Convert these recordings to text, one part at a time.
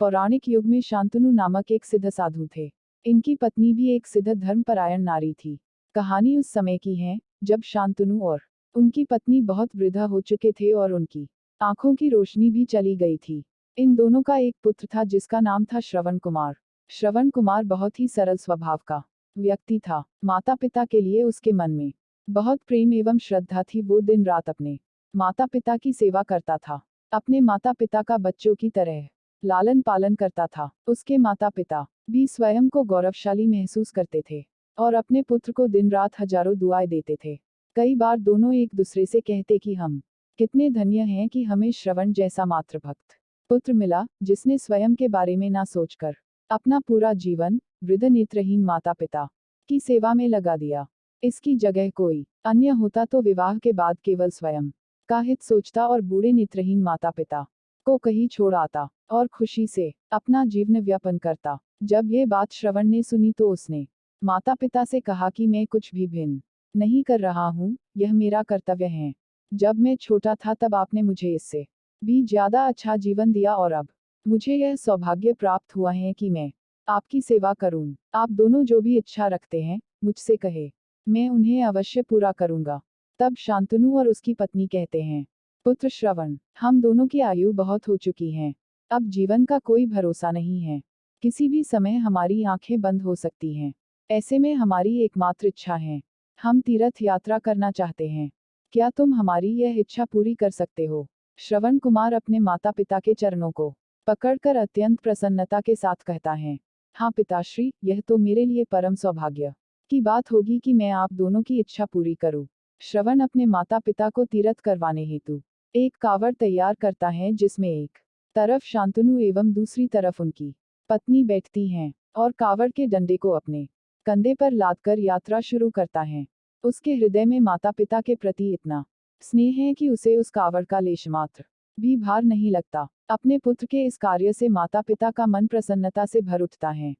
पौराणिक युग में शांतनु नामक एक सिद्ध साधु थे। इनकी पत्नी भी एक सिद्ध धर्मपरायण नारी थी। कहानी उस समय की है जब शांतनु और उनकी पत्नी बहुत वृद्ध हो चुके थे और उनकी आंखों की रोशनी भी चली गई थी। इन दोनों का एक पुत्र था जिसका नाम था श्रवण कुमार। श्रवण कुमार बहुत ही सरल स्वभाव का व्यक्ति था। माता पिता के लिए उसके मन में बहुत प्रेम एवं श्रद्धा थी। वो दिन रात अपने माता पिता की सेवा करता था। अपने माता पिता का बच्चों की तरह लालन पालन करता था। उसके माता पिता भी स्वयं को गौरवशाली महसूस करते थे और अपने पुत्र को दिन रात हजारों दुआएं देते थे। कई बार दोनों एक दूसरे से कहते कि हम कितने धन्य हैं कि हमें श्रवण जैसा मातृभक्त पुत्र मिला, जिसने स्वयं के बारे में ना सोचकर अपना पूरा जीवन वृद्ध नेत्रहीन माता पिता की सेवा में लगा दिया। इसकी जगह कोई अन्य होता तो विवाह के बाद केवल स्वयं का हित सोचता और बूढ़े नेत्रहीन माता पिता को कहीं छोड़ आता और खुशी से अपना जीवन व्यापन करता। जब ये बात श्रवण ने सुनी तो उसने माता पिता से कहा कि मैं कुछ भी भिन्न नहीं कर रहा हूँ, यह मेरा कर्तव्य है। जब मैं छोटा था तब आपने मुझे इससे भी ज्यादा अच्छा जीवन दिया और अब मुझे यह सौभाग्य प्राप्त हुआ है कि मैं आपकी सेवा करूं। आप दोनों जो भी इच्छा रखते हैं मुझसे कहे, मैं उन्हें अवश्य पूरा करूंगा। तब शांतनु और उसकी पत्नी कहते हैं, पुत्र श्रवण, हम दोनों की आयु बहुत हो चुकी है। अब जीवन का कोई भरोसा नहीं है। किसी भी समय हमारी आंखें बंद हो सकती हैं। ऐसे में हमारी एकमात्र इच्छा है, हम तीर्थ यात्रा करना चाहते हैं। क्या तुम हमारी यह इच्छा पूरी कर सकते हो? श्रवण कुमार अपने माता पिता के चरणों को पकड़कर अत्यंत प्रसन्नता के साथ कहता है, हाँ पिताश्री, यह तो मेरे लिए परम सौभाग्य की बात होगी कि मैं आप दोनों की इच्छा पूरी करूं। श्रवण अपने माता पिता को तीर्थ करवाने हेतु एक कावड़ तैयार करता है जिसमें एक तरफ शांतनु एवं दूसरी तरफ उनकी पत्नी बैठती हैं और कावड़ के डंडे को अपने कंधे पर लादकर यात्रा शुरू करता है। उसके हृदय में माता पिता के प्रति इतना स्नेह है कि उसे उस कावड़ का लेश मात्र भी भार नहीं लगता। अपने पुत्र के इस कार्य से माता पिता का मन प्रसन्नता से भर उठता है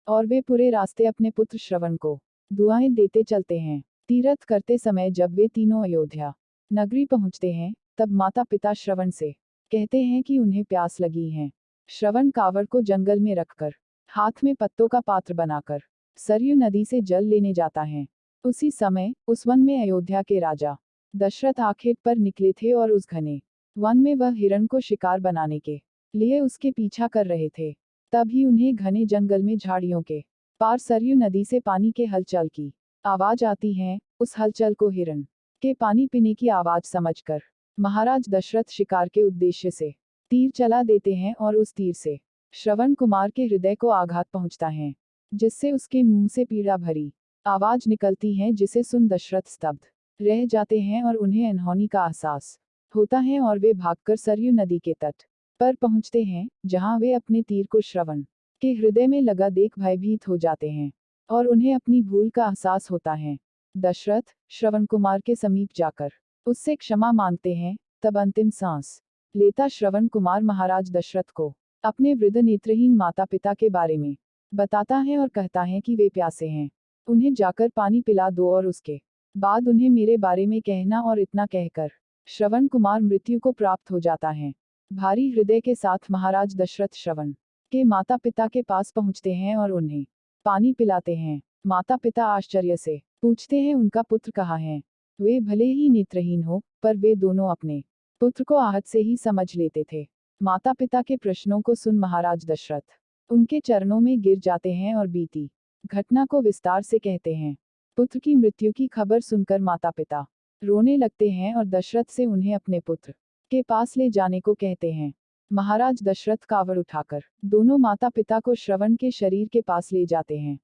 और वे पूरे रास्ते अपने पुत्र श्रवण को दुआएं देते चलते हैं। तीर्थ करते समय जब वे तीनों अयोध्या नगरी पहुंचते हैं तब माता पिता श्रवण से कहते हैं कि उन्हें प्यास लगी है। श्रवण कावड़ को जंगल में रखकर हाथ में पत्तों का पात्र बनाकर सरयू नदी से जल लेने जाता है। उसी समय उस वन में अयोध्या के राजा दशरथ आखेट पर निकले थे और उस घने वन में वह हिरण को शिकार बनाने के लिए उसके पीछा कर रहे थे। तभी उन्हें घने जंगल में झाड़ियों के पार सरयू नदी से पानी के हलचल की आवाज आती है। उस हलचल को हिरण के पानी पीने की आवाज समझकर महाराज दशरथ शिकार के उद्देश्य से तीर चला देते हैं और उस तीर से श्रवण कुमार के हृदय को आघात पहुंचता है, जिससे उसके मुंह से पीड़ा भरी आवाज निकलती है, जिसे सुन दशरथ स्तब्ध रह जाते हैं और उन्हें अनहोनी का एहसास होता है और वे भागकर सरयू नदी के तट पर पहुंचते हैं, जहां वे अपने तीर को श्रवण के हृदय में लगा देख भयभीत हो जाते हैं और उन्हें अपनी भूल का एहसास होता है। दशरथ श्रवण कुमार के समीप जाकर उससे क्षमा मांगते हैं। तब अंतिम सांस लेता श्रवण कुमार महाराज दशरथ को अपने वृद्ध नेत्रहीन माता पिता के बारे में बताता है और कहता है कि वे प्यासे हैं, उन्हें जाकर पानी पिला दो और उसके बाद उन्हें मेरे बारे में कहना। और इतना कहकर श्रवण कुमार मृत्यु को प्राप्त हो जाता है। भारी हृदय के साथ महाराज दशरथ श्रवण के माता पिता के पास पहुंचते हैं और उन्हें पानी पिलाते हैं। माता पिता आश्चर्य से पूछते हैं उनका पुत्र कहाँ है। वे भले ही नेत्रहीन हो, पर वे दोनों अपने पुत्र को आहट से ही समझ लेते थे। माता पिता के प्रश्नों को सुन महाराज दशरथ उनके चरणों में गिर जाते हैं और बीती घटना को विस्तार से कहते हैं। पुत्र की मृत्यु की खबर सुनकर माता पिता रोने लगते हैं और दशरथ से उन्हें अपने पुत्र के पास ले जाने को कहते हैं। महाराज दशरथ कावड़ उठाकर दोनों माता पिता को श्रवण के शरीर के पास ले जाते हैं।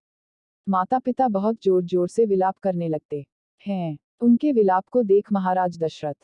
माता पिता बहुत जोर जोर से विलाप करने लगते हैं। उनके विलाप को देख महाराज दशरथ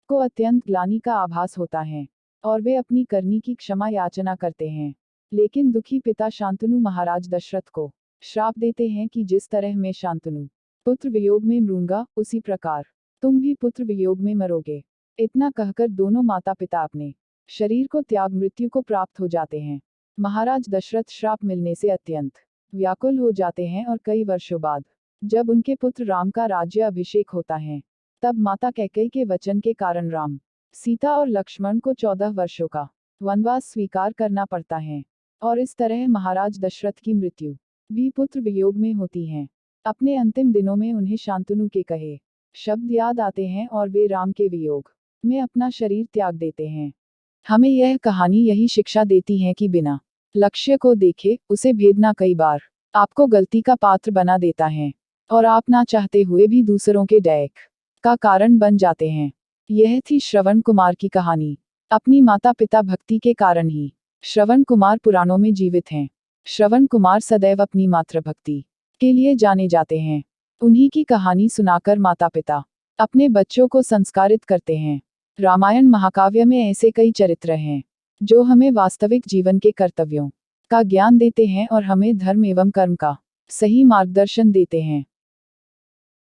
को अत्यंत ग्लानि का आभास होता है और वे अपनी करनी की क्षमा याचना करते हैं। लेकिन दुखी पिता शांतनु महाराज दशरथ को श्राप देते हैं कि जिस तरह मैं शांतनु पुत्र वियोग में मरूंगा, उसी प्रकार तुम भी पुत्र वियोग में मरोगे। इतना कहकर दोनों माता पिता अपने शरीर को त्याग मृत्यु को प्राप्त हो जाते हैं। महाराज दशरथ श्राप मिलने से अत्यंत व्याकुल हो जाते हैं और कई वर्षों बाद जब उनके पुत्र राम का राज्य अभिषेक होता है, तब माता कैकेयी के वचन के कारण राम, सीता और लक्ष्मण को 14 वर्षों का वनवास स्वीकार करना पड़ता है। और इस तरह महाराज दशरथ की मृत्यु भी पुत्र वियोग में होती है। अपने अंतिम दिनों में उन्हें शांतनु के कहे शब्द याद आते हैं और वे राम के वियोग में अपना शरीर त्याग देते हैं। हमें यह कहानी यही शिक्षा देती है कि बिना लक्ष्य को देखे उसे भेदना कई बार आपको गलती का पात्र बना देता है और आप ना चाहते हुए भी दूसरों के डैक का कारण बन जाते हैं। यह थी श्रवण कुमार की कहानी। अपनी माता पिता भक्ति के कारण ही श्रवण कुमार पुराणों में जीवित हैं। श्रवण कुमार सदैव अपनी मातृभक्ति के लिए जाने जाते हैं। उन्हीं की कहानी सुनाकर माता पिता अपने बच्चों को संस्कारित करते हैं। रामायण महाकाव्य में ऐसे कई चरित्र हैं जो हमें वास्तविक जीवन के कर्तव्यों का ज्ञान देते हैं और हमें धर्म एवं कर्म का सही मार्गदर्शन देते हैं।